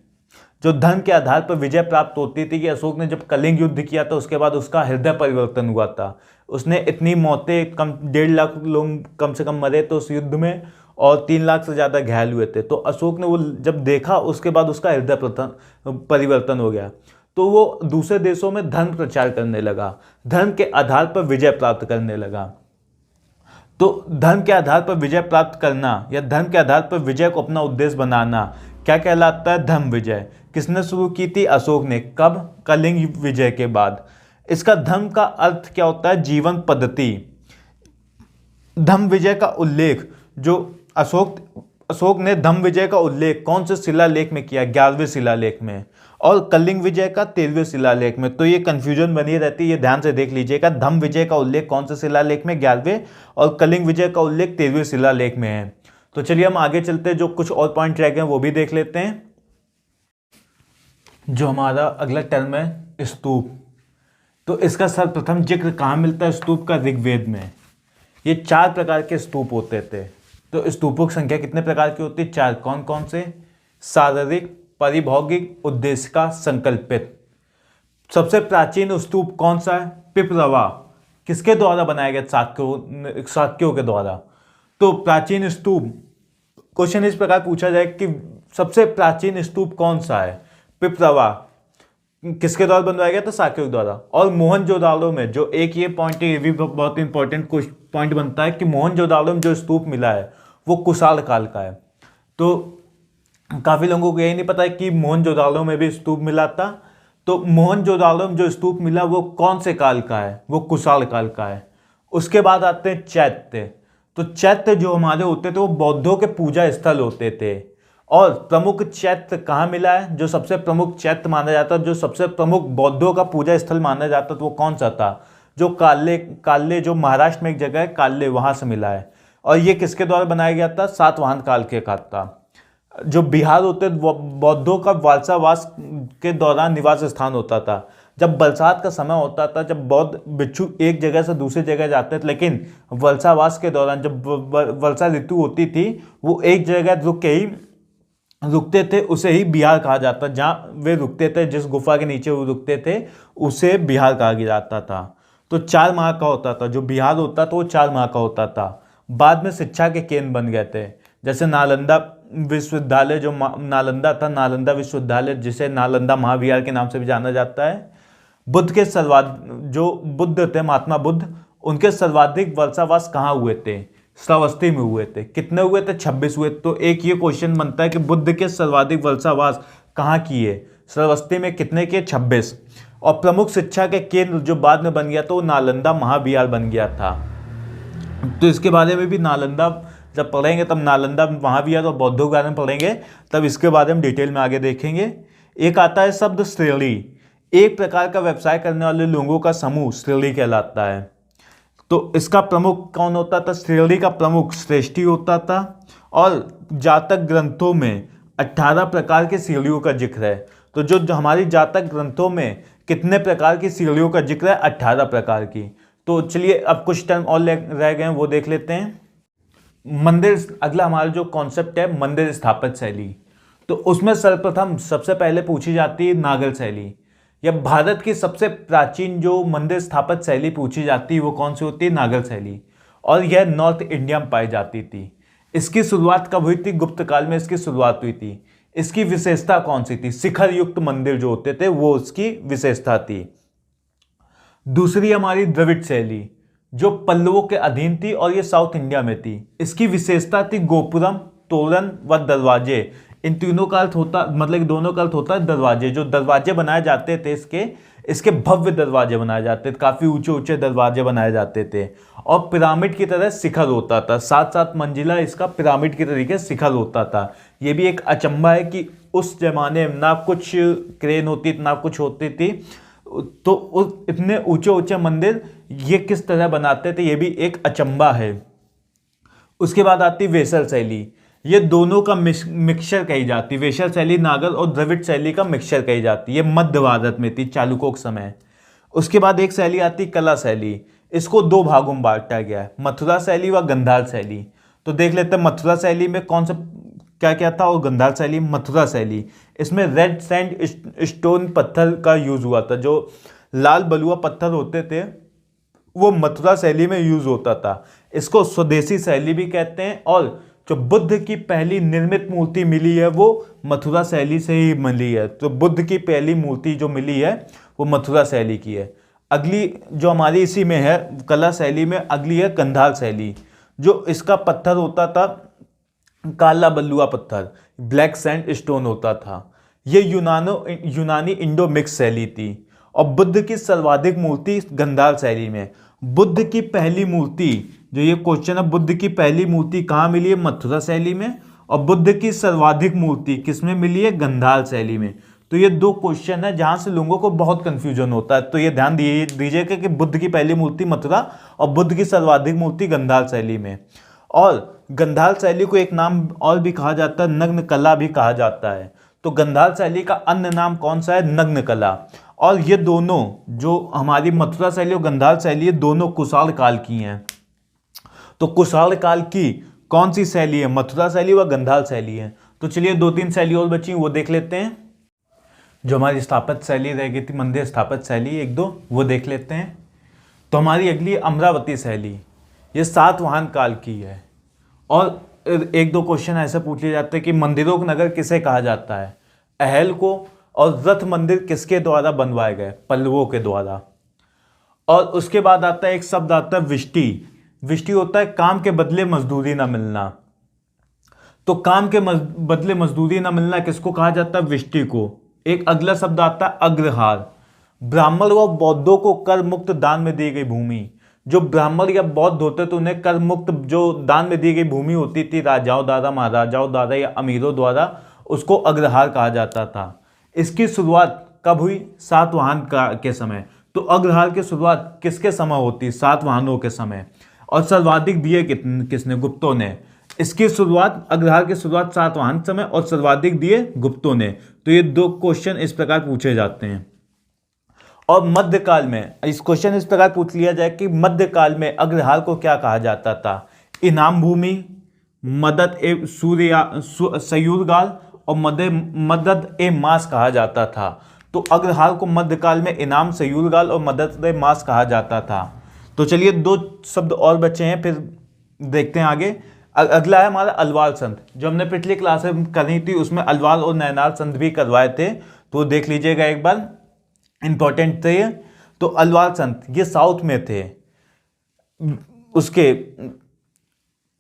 जो धन के आधार पर विजय प्राप्त होती थी कि अशोक ने जब कलिंग युद्ध किया था उसके बाद उसका हृदय परिवर्तन हुआ था। उसने इतनी मौतें, कम 1.5 लाख लोग कम से कम मरे थे उस युद्ध में, और 3 लाख से ज़्यादा घायल हुए थे। तो अशोक ने वो जब देखा उसके बाद उसका हृदय परिवर्तन हो गया, तो वो दूसरे देशों में धर्म प्रचार करने लगा, धर्म के आधार पर विजय प्राप्त करने लगा। तो धर्म के आधार पर विजय प्राप्त करना या धर्म के आधार पर विजय को अपना उद्देश्य बनाना क्या कहलाता है? धर्म विजय। किसने शुरू की थी? अशोक ने। कब? कलिंग विजय के बाद। इसका धर्म का अर्थ क्या होता है? जीवन पद्धति। धम्म विजय का उल्लेख जो अशोक ने धम्म विजय का उल्लेख कौन से शिलालेख में किया? 11वें शिलालेख में। और कलिंग विजय का 13वें शिलालेख में। तो ये कंफ्यूजन बनी रहती है, ये ध्यान से देख लीजिएगा। धम्म विजय का उल्लेख कौन से शिलालेख में? 11वें। और कलिंग विजय का उल्लेख 13वें शिलालेख में है। तो चलिए हम आगे चलते हैं, जो कुछ और पॉइंट रह गए वो भी देख लेते हैं। जो हमारा अगला टर्म है स्तूप, तो इसका सर्वप्रथम जिक्र कहाँ मिलता है स्तूप का? ऋग्वेद में। ये 4 प्रकार के स्तूप होते थे। तो स्तूपों की संख्या कितने प्रकार की होती है? 4। कौन कौन से? शारीरिक, परिभौगिक, उद्देश्य का, संकल्पित। सबसे प्राचीन स्तूप कौन सा है? पिपरवा। किसके द्वारा बनाया गया? शाक्यों के द्वारा। तो प्राचीन स्तूप, क्वेश्चन इस प्रकार पूछा जाए कि सबसे प्राचीन स्तूप कौन सा है? पिपरवा। किसके द्वारा बनवाया गया था? शाक्यों के द्वारा। और मोहनजोदाड़ो में जो एक ये पॉइंट है, ये भी बहुत इंपॉर्टेंट पॉइंट बनता है कि मोहनजोदाड़ो में जो स्तूप मिला है वो कुशाल काल का है। तो काफी लोगों को यही नहीं पता है कि मोहनजोदाड़ो में भी स्तूप मिला था। तो मोहनजोदाड़ो में जो स्तूप मिला वो कौन से काल का है? वो कुशाल काल का है। उसके बाद आते हैं चैत्य। तो चैत्य जो हमारे होते थे वो बौद्धों के पूजा स्थल होते थे। और प्रमुख चैत्य कहाँ मिला है? जो सबसे प्रमुख चैत्य माना जाता, जो सबसे प्रमुख बौद्धों का पूजा स्थल माना जाता, तो वो कौन सा था? जो काल्ले जो महाराष्ट्र में एक जगह है काल्ले, वहां से मिला है। और ये किसके द्वारा बनाया गया था? सातवाहन काल के का था। जो बिहार होते बौद्धों का वालसावास के दौरान निवास स्थान होता था। जब बरसात का समय होता था, जब बौद्ध भिक्षु एक जगह से दूसरी जगह जाते थे, लेकिन वलसावास के दौरान जब वर्षा ऋतु होती थी, वो एक जगह रुकते थे, उसे ही बिहार कहा जाता। जहाँ वे रुकते थे, जिस गुफा के नीचे वो रुकते थे, उसे बिहार कहा जाता था। तो 4 माह का होता था जो बिहार होता था, वो 4 माह का होता था। बाद में शिक्षा के केंद्र बन गए थे, जैसे नालंदा विश्वविद्यालय, जो नालंदा था, नालंदा विश्वविद्यालय जिसे नालंदा महाविहार के नाम से भी जाना जाता है। बुद्ध के जो बुद्ध थे, महात्मा बुद्ध, उनके सर्वाधिक वर्षावास कहाँ हुए थे? श्रावस्ती में हुए थे। कितने हुए थे? 26 हुए। तो एक ये क्वेश्चन बनता है कि बुद्ध के सर्वाधिक वर्षावास कहाँ किए? श्रावस्ती में। कितने किए? 26। और प्रमुख शिक्षा के केंद्र जो बाद में बन गया था वो नालंदा महाविहार बन गया था। तो इसके बारे में भी नालंदा जब पढ़ेंगे तब नालंदा महाविहार और बौद्धों के बारे में पढ़ेंगे, तब इसके बारे में डिटेल में आगे देखेंगे। एक आता है शब्द श्रेणी। एक प्रकार का व्यवसाय करने वाले लोगों का समूह श्रेणी कहलाता है। तो इसका प्रमुख कौन होता था? श्रेणी का प्रमुख श्रेष्ठी होता था। और जातक ग्रंथों में 18 प्रकार के श्रेणियों का जिक्र है। तो जो हमारी जातक ग्रंथों में कितने प्रकार की श्रेणियों का जिक्र है? 18 प्रकार की। तो चलिए अब कुछ टर्म और रह गए हैं वो देख लेते हैं। मंदिर, अगला हमारा जो कॉन्सेप्ट है मंदिर स्थापत्य शैली। तो उसमें सर्वप्रथम सबसे पहले पूछी जाती है नागर शैली। या भारत की सबसे प्राचीन जो मंदिर स्थापत्य शैली पूछी जाती है वो कौन सी होती है? नागर शैली। और यह नॉर्थ इंडिया में पाई जाती थी। इसकी शुरुआत कब हुई थी? गुप्त काल में इसकी शुरुआत हुई थी। इसकी विशेषता कौन सी थी? शिखर युक्त मंदिर जो होते थे वो उसकी विशेषता थी। दूसरी हमारी द्रविड़ शैली। जो पल्लवों के अधीन थी और ये साउथ इंडिया में थी। इसकी विशेषता थी गोपुरम, तोरण व दरवाजे। इन तीनों का अर्थ होता, मतलब दोनों का अर्थ होता है दरवाजे। जो दरवाजे बनाए जाते थे इसके भव्य दरवाजे बनाए जाते थे, काफी ऊंचे ऊंचे दरवाजे बनाए जाते थे और पिरामिड की तरह शिखर होता था, 7-7 मंजिला इसका पिरामिड की तरीके शिखर होता था। ये भी एक अचंभा है कि उस जमाने में ना कुछ क्रेन होती ना कुछ होती थी, तो इतने ऊंचे ऊंचे मंदिर ये किस तरह बनाते थे, ये भी एक अचंभा है। उसके बाद आती वेसल शैली। ये दोनों का मिक्सचर कही जाती। वेसल शैली नागर और द्रविड़ शैली का मिक्सचर कही जाती। ये मध्य भारत में थी चालुक्यों के समय। उसके बाद एक शैली आती कला शैली। इसको 2 भागों में बांटा गया है, मथुरा शैली व गंधार शैली। तो देख लेते हैं मथुरा शैली में कौन सा क्या क्या था और गंधार शैली। मथुरा शैली, इसमें रेड सैंड स्टोन पत्थर का यूज हुआ था। जो लाल बलुआ पत्थर होते थे वो मथुरा शैली में यूज होता था। इसको स्वदेशी शैली भी कहते हैं और जो बुद्ध की पहली निर्मित मूर्ति मिली है वो मथुरा शैली से ही मिली है। तो बुद्ध की पहली मूर्ति जो मिली है वो मथुरा शैली की है। अगली जो हमारी इसी में है कला शैली में, अगली है गंधार शैली। जो इसका पत्थर होता था काला बलुआ पत्थर, ब्लैक सैंड स्टोन होता था। ये यूनानी इंडो मिक्स शैली थी। और बुद्ध की सर्वाधिक मूर्ति गंधार शैली में। बुद्ध की पहली मूर्ति, जो ये क्वेश्चन है, बुद्ध की पहली मूर्ति कहाँ मिली है? मथुरा शैली में। और बुद्ध की सर्वाधिक मूर्ति किसमें मिली है? गंधार शैली में। तो ये 2 क्वेश्चन है जहां से लोगों को बहुत कंफ्यूजन होता है। तो ये ध्यान दीजिएगा कि बुद्ध की पहली मूर्ति मथुरा और बुद्ध की सर्वाधिक मूर्ति गंधार शैली में। और गंधार शैली को एक नाम और भी कहा जाता है, नग्न कला भी कहा जाता है। तो गंधार शैली का अन्य नाम कौन सा है? नग्न कला। और ये दोनों जो हमारी मथुरा शैली और गंधार शैली है दोनों कुशाण काल की हैं। तो कुशाण काल की कौन सी शैली है? मथुरा शैली व गंधार शैली है। तो चलिए 2-3 शैली और बची वो देख लेते हैं। जो हमारी स्थापत्य शैली रह गई थी, मंदिर स्थापत्य शैली 1-2 वो देख लेते हैं। तो हमारी अगली अमरावती शैली, ये सातवाहन काल की है। और 1-2 क्वेश्चन ऐसे पूछ लिए जाते हैं कि मंदिरों का नगर किसे कहा जाता है? अहल को। और रथ मंदिर किसके द्वारा बनवाए गए? पल्लवों के द्वारा। और उसके बाद आता है एक शब्द आता है विष्टि। विष्टि होता है काम के बदले मजदूरी ना मिलना। तो काम के बदले मजदूरी ना मिलना किसको कहा जाता है? विष्टि को। एक अगला शब्द आता है अग्रहार। ब्राह्मण व बौद्धों को कर मुक्त दान में दी गई भूमि। जो ब्राह्मण या बौद्ध होते तो उन्हें कर मुक्त जो दान में दी गई भूमि होती थी राजाओं द्वारा, महाराजाओं द्वारा या अमीरों द्वारा, उसको अग्रहार कहा जाता था। इसकी शुरुआत कब हुई? सातवाहन के समय। तो अग्रहार की शुरुआत किसके समय होती? सातवाहनों के समय। और सर्वाधिक दिए किसने? गुप्तों ने। इसकी शुरुआत, अग्रहार की शुरुआत सातवाहन समय और सर्वाधिक दिए गुप्तों ने। तो ये 2 क्वेश्चन इस प्रकार पूछे जाते हैं। और मध्यकाल में इस क्वेश्चन इस प्रकार पूछ लिया जाए कि मध्यकाल में अग्रहार को क्या कहा जाता था? इनाम भूमि, मदद ए सयूरगाल और मदद ए मास कहा जाता था। तो अग्रहार को मध्यकाल में इनाम, सयूरगाल और मदद ए मास कहा जाता था। तो चलिए 2 शब्द और बचे हैं, फिर देखते हैं आगे। अगला है हमारा अलवार संत। जो हमने पिछली क्लास में करनी थी उसमें अलवार और नैनार संत भी करवाए थे, तो देख लीजिएगा एक बार, इंपॉर्टेंट थे ये। तो अलवार संत ये साउथ में थे, उसके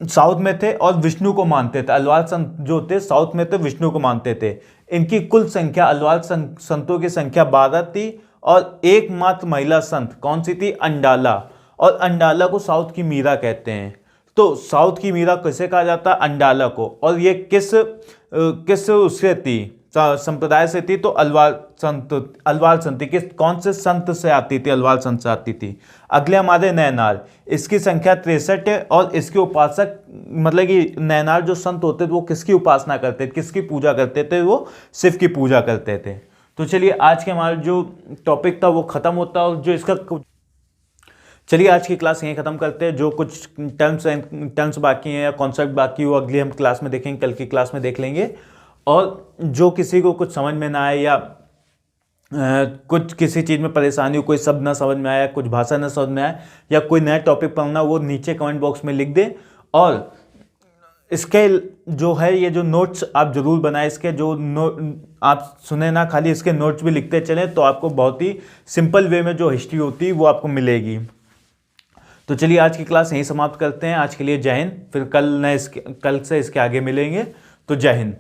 साउथ में थे और विष्णु को मानते थे। अलवार संत जो थे साउथ में थे, विष्णु को मानते थे। इनकी कुल संख्या, अलवार संतों की संख्या 12 थी और एकमात्र महिला संत कौन सी थी? अंडाला। और अंडाला को साउथ की मीरा कहते हैं। तो साउथ की मीरा किसे कहा जाता है? अंडाला को। और ये किस उससे थी? संप्रदाय से थी। तो अलवार संत किस कौन से संत से आती थी? अलवार संत से आती थी। अगले हमारे नैनार, इसकी संख्या 63 है और इसके उपासक, मतलब कि नैनार जो संत होते थे वो किसकी उपासना करते थे, किसकी पूजा करते थे? वो शिव की पूजा करते थे। तो चलिए आज के हमारा जो टॉपिक था वो खत्म होता है। और जो इसका, चलिए आज की क्लास यहीं खत्म करते हैं। जो कुछ टर्म्स बाकी हैं या कॉन्सेप्ट बाकी हो अगली हम क्लास में देखेंगे, कल की क्लास में देख लेंगे। और जो किसी को कुछ समझ में ना आए या कुछ किसी चीज़ में परेशानी हो, कोई शब्द ना समझ में आया, कुछ भाषा ना समझ में आए या कोई नया टॉपिक पढ़ना, वो नीचे कमेंट बॉक्स में लिख दे। और इसके जो है ये जो नोट्स आप जरूर बनाएं। इसके जो आप सुने ना, खाली इसके नोट्स भी लिखते चलें तो आपको बहुत ही सिंपल वे में जो हिस्ट्री होती है वो आपको मिलेगी। तो चलिए आज की क्लास यहीं समाप्त करते हैं। आज के लिए जय हिंद। फिर कल से इसके आगे मिलेंगे। तो जय हिंद।